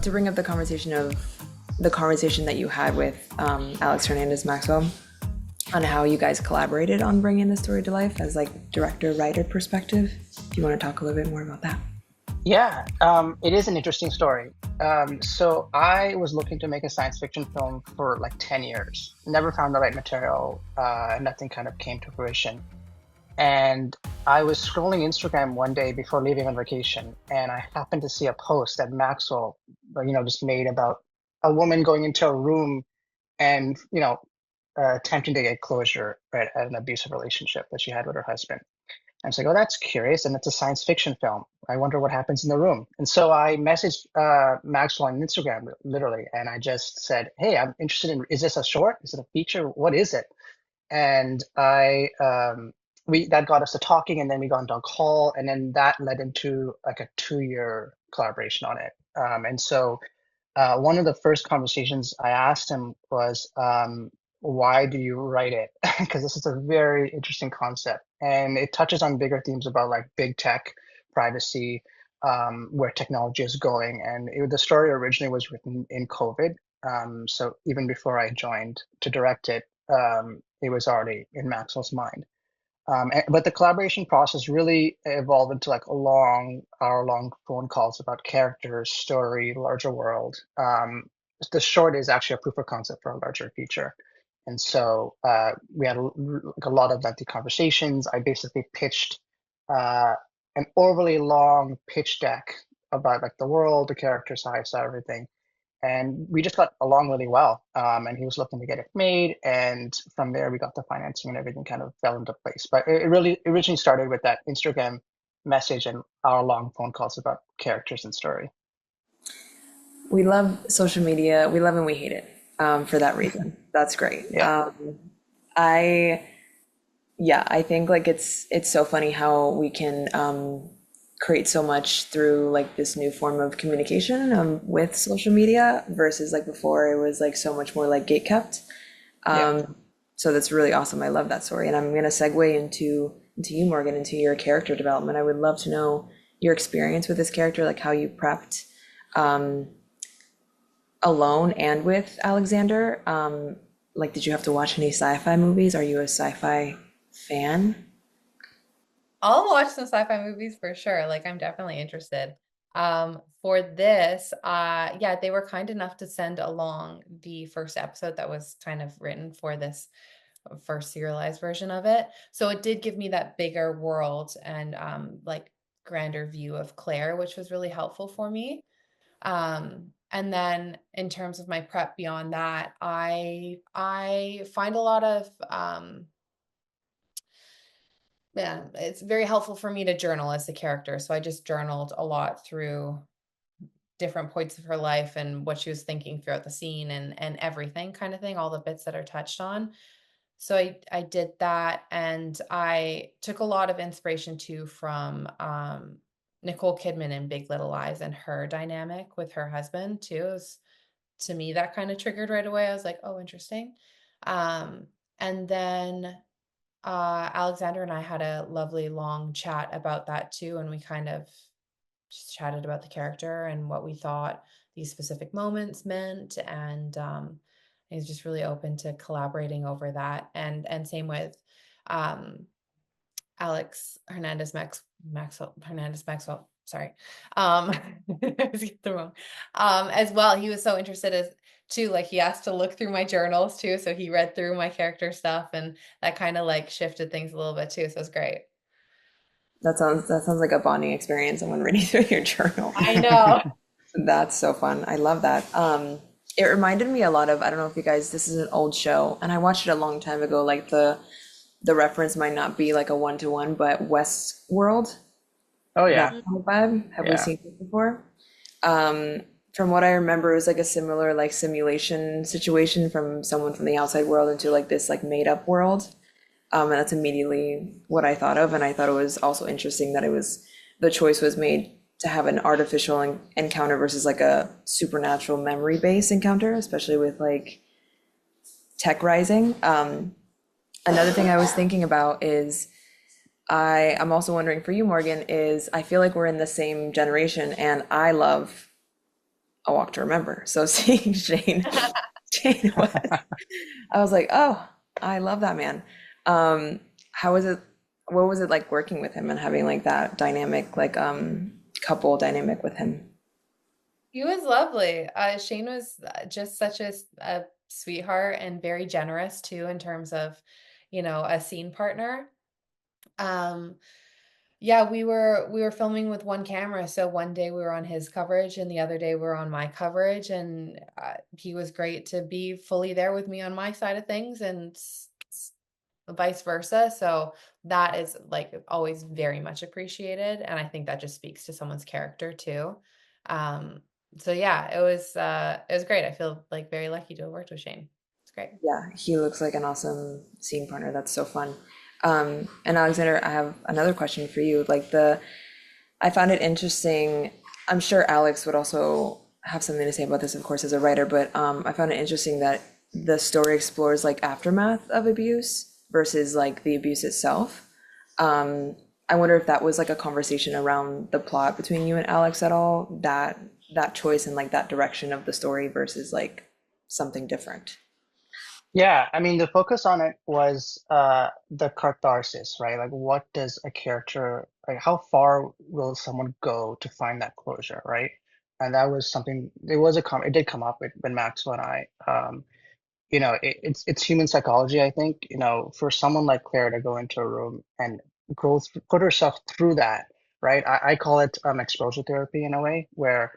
love to bring up the conversation that you had with Alex Hernandez Maxwell on how you guys collaborated on bringing the story to life as like director writer perspective. If you want to talk a little bit more about that. Yeah, it is an interesting story. So I was looking to make a science fiction film for like 10 years. Never found the right material. Nothing kind of came to fruition. And I was scrolling Instagram one day before leaving on vacation, and I happened to see a post that Maxwell, just made about a woman going into a room and, attempting to get closure, right, at an abusive relationship that she had with her husband. I was like, oh, that's curious. And it's a science fiction film. I wonder what happens in the room. And so I messaged Maxwell on Instagram, literally, and I just said, hey, I'm interested in, is this a short? Is it a feature? What is it? And that got us to talking, and then we got into a call, and then that led into like a 2-year collaboration on it. And so one of the first conversations I asked him was, why do you write it? Because this is a very interesting concept, and it touches on bigger themes about like big tech, privacy, where technology is going. And the story originally was written in COVID, so even before I joined to direct it, it was already in Maxwell's mind. But the collaboration process really evolved into like a hour-long phone calls about characters, story, larger world. The short is actually a proof of concept for a larger feature. And so we had like a lot of lengthy conversations. I basically pitched uh, an overly long pitch deck about like the world, the characters, how I saw everything, and we just got along really well. And he was looking to get it made, and from there we got the financing and everything kind of fell into place. But it really originally started with that Instagram message and hour-long phone calls about characters and story. We love social media. We love and we hate it for that reason. That's great. Yeah. I Yeah, I think like it's so funny how we can create so much through like this new form of communication with social media versus like before it was like so much more like gate kept. Yeah. So that's really awesome. I love that story, and I'm gonna segue into you, Morgan, into your character development. I would love to know your experience with this character, like how you prepped um, alone and with Alexander. Like, did you have to watch any sci-fi movies? Are you a sci-fi fan? I'll watch some sci-fi movies for sure. Like I'm definitely interested. For this, yeah, they were kind enough to send along the first episode that was kind of written for this first serialized version of it. So it did give me that bigger world and like grander view of Claire, which was really helpful for me. And then in terms of my prep beyond that, I find a lot of yeah, it's very helpful for me to journal as the character. So I just journaled a lot through different points of her life and what she was thinking throughout the scene and everything kind of thing, all the bits that are touched on. So I did that, and I took a lot of inspiration too from Nicole Kidman in Big Little Lies and her dynamic with her husband too. To me, that kind of triggered right away. I was like, oh, interesting. And then Alexander and I had a lovely long chat about that too, and we kind of just chatted about the character and what we thought these specific moments meant, and he's just really open to collaborating over that. And same with um, Alex Hernandez Maxwell Hernandez Maxwell. Sorry, I was getting the wrong. As well, he was so interested as too. Like he asked to look through my journals too, so he read through my character stuff, and that kind of like shifted things a little bit too. So it's great. That sounds like a bonding experience. Someone reading through your journal. I know. That's so fun. I love that. It reminded me a lot of, I don't know if you guys, this is an old show, and I watched it a long time ago. Like the reference might not be like a one-to-one, but Westworld, Oh that yeah. kind of vibe. Have we Yeah. seen it before? From what I remember, it was like a similar like simulation situation from someone from the outside world into like this like made up world. And that's immediately what I thought of. And I thought it was also interesting that the choice was made to have an artificial encounter versus like a supernatural memory based encounter, especially with like tech rising. Another thing I was thinking about is I'm also wondering for you, Morgan, is I feel like we're in the same generation, and I love A Walk to Remember. So seeing Shane was, I was like, oh, I love that man. How was it? What was it like working with him and having like that dynamic, like couple dynamic with him? He was lovely. Shane was just such a sweetheart and very generous too in terms of, a scene partner. Um, yeah, we were filming with one camera, so one day we were on his coverage and the other day we were on my coverage, and he was great to be fully there with me on my side of things and vice versa. So that is like always very much appreciated, and I think that just speaks to someone's character too. Um, so yeah, it was great. I feel like very lucky to have worked with Shane. It's great. Yeah, he looks like an awesome scene partner. That's so fun. And Alexander, I have another question for you. I found it interesting. I'm sure Alex would also have something to say about this, of course, as a writer, but I found it interesting that the story explores like aftermath of abuse versus like the abuse itself. Um, I wonder if that was like a conversation around the plot between you and Alex at all, that choice and like that direction of the story versus like something different. Yeah, I mean, the focus on it was the catharsis, right? Like, what does a character, like, how far will someone go to find that closure, right? And that was something, it did come up when Maxwell and I, it's human psychology, I think, for someone like Claire to go into a room and put herself through that, right? I call it exposure therapy in a way, where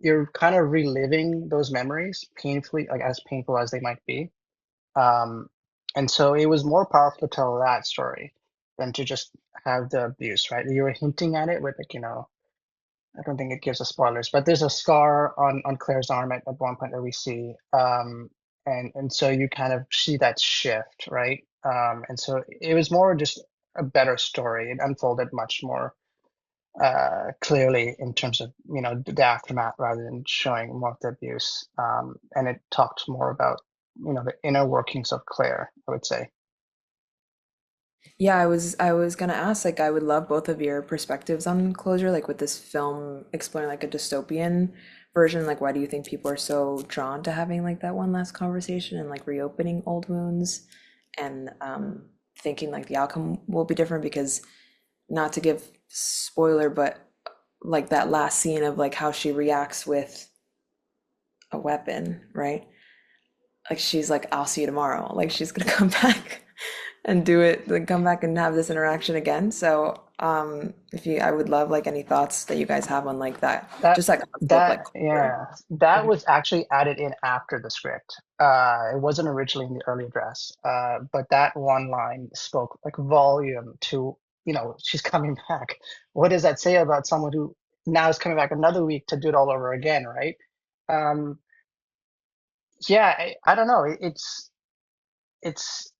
you're kind of reliving those memories painfully, like as painful as they might be. um, and so it was more powerful to tell that story than to just have the abuse, right? You were hinting at it with like, I don't think it gives us spoilers, but there's a scar on Claire's arm at one point that we see. And so you kind of see that shift, right? And so it was more just a better story. It unfolded much more clearly in terms of the aftermath rather than showing more of the abuse. And it talked more about the inner workings of Claire, I would say. Yeah, I was gonna ask, like I would love both of your perspectives on closure, like with this film exploring like a dystopian version, like why do you think people are so drawn to having like that one last conversation and like reopening old wounds and thinking like the outcome will be different because not to give spoiler, but like that last scene of like how she reacts with a weapon, right? Like she's like, I'll see you tomorrow. Like she's gonna come back and do it, like come back and have this interaction again. So, if you, I would love like any thoughts that you guys have on like that, That just that concept of like that closure. yeah, that Mhm. was actually added in after the script. It wasn't originally in the early drafts, but that one line spoke like volume to, she's coming back. What does that say about someone who now is coming back another week to do it all over again, right? Um, yeah, I don't know. It's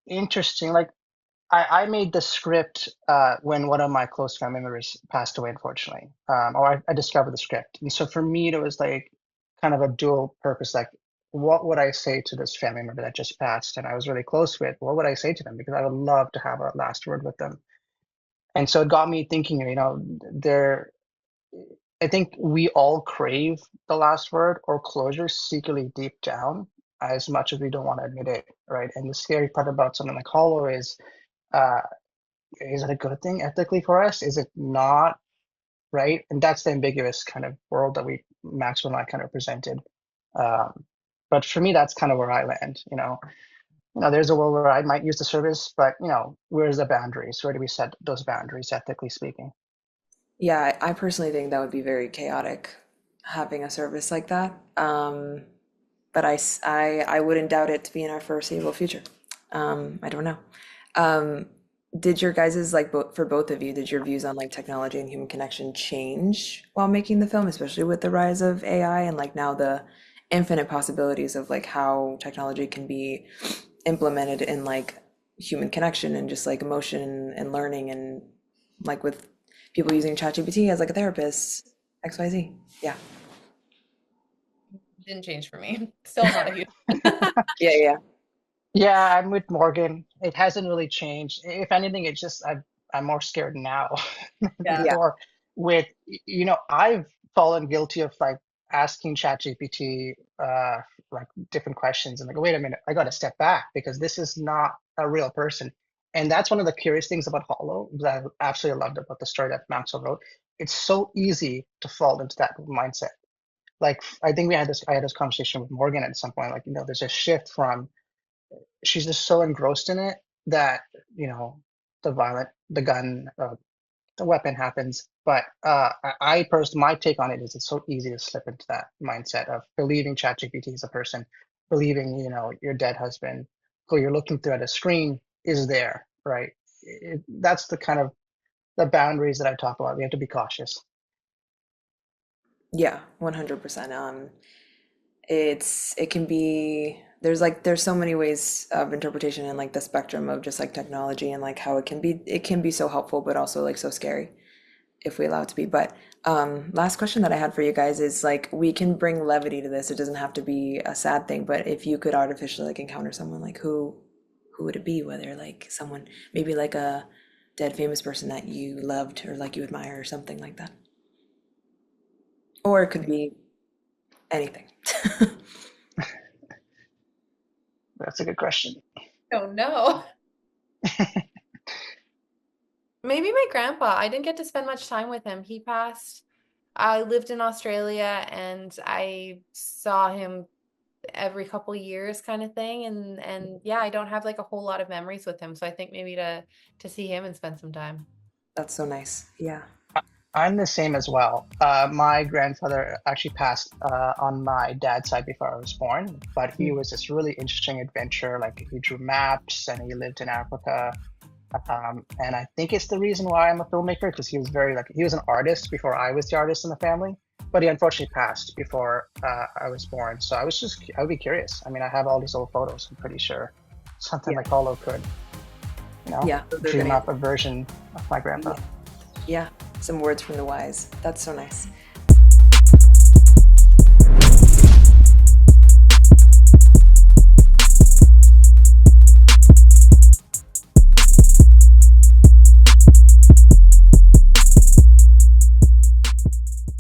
interesting. Like I made the script when one of my close family members passed away, unfortunately. Or I discovered the script. And so for me, it was like kind of a dual purpose. Like, what would I say to this family member that just passed and I was really close with? What would I say to them? Because I would love to have a last word with them. And so it got me thinking, there, I think we all crave the last word or closure secretly deep down as much as we don't want to admit it, right? And the scary part about something like Hollow uh, is it a good thing ethically for us? Is it not, right? And that's the ambiguous kind of world that Maxwell and I kind of presented. Um, but for me, that's kind of where I land. There's a world where I might use the service, but where's the boundaries? Where do we set those boundaries, ethically speaking? Yeah, I personally think that would be very chaotic having a service like that. But I wouldn't doubt it to be in our foreseeable future. I don't know. Um, did your guys's like for both of you, did your views on like technology and human connection change while making the film, especially with the rise of AI and like now the infinite possibilities of like how technology can be implemented in like human connection and just like emotion and learning and like with people using ChatGPT as like a therapist, XYZ. Yeah. Didn't change for me. Still not a huge. Yeah, yeah. Yeah, I'm with Morgan. It hasn't really changed. If anything, it's just I'm more scared now than Yeah. Yeah. before. With I've fallen guilty of like asking ChatGPT like different questions and like, wait a minute, I got to step back because this is not a real person. And that's one of the curious things about Hollow that I absolutely loved about the story that Maxwell wrote. It's so easy to fall into that mindset. Like I think I had this conversation with Morgan at some point. Like, there's a shift from she's just so engrossed in it that the gun, the weapon happens. But I personally, my take on it is it's so easy to slip into that mindset of believing ChatGPT is a person, believing your dead husband who you're looking through at a screen is there, right? That's the kind of the boundaries that I talk about. We have to be cautious. Yeah, 100%. It can be there's so many ways of interpretation and like the spectrum of just like technology and like how it can be so helpful but also like so scary if we allow it to be. But last question that I had for you guys is like we can bring levity to this. It doesn't have to be a sad thing, but if you could artificially like encounter someone, like who would it be? Whether like someone maybe like a dead famous person that you loved or like you admire or something like that. Or it could be anything. That's a good question. Oh no. Maybe my grandpa. I didn't get to spend much time with him. He passed. I lived in Australia and I saw him every couple years kind of thing. And yeah, I don't have like a whole lot of memories with him. So I think maybe to see him and spend some time. That's so nice. Yeah. I'm the same as well. My grandfather actually passed on my dad's side before I was born, but he Mm. was this really interesting adventure. Like he drew maps and he lived in Africa. And I think it's the reason why I'm a filmmaker because he was he was an artist before I was the artist in the family, but he unfortunately passed before I was born. So I would be curious. I mean, I have all these old photos. I'm pretty sure something Yeah. like Holo could, Yeah. Those are dream gonna, up a version of my grandpa. yeah. Yeah. Some words from the wise. That's so nice.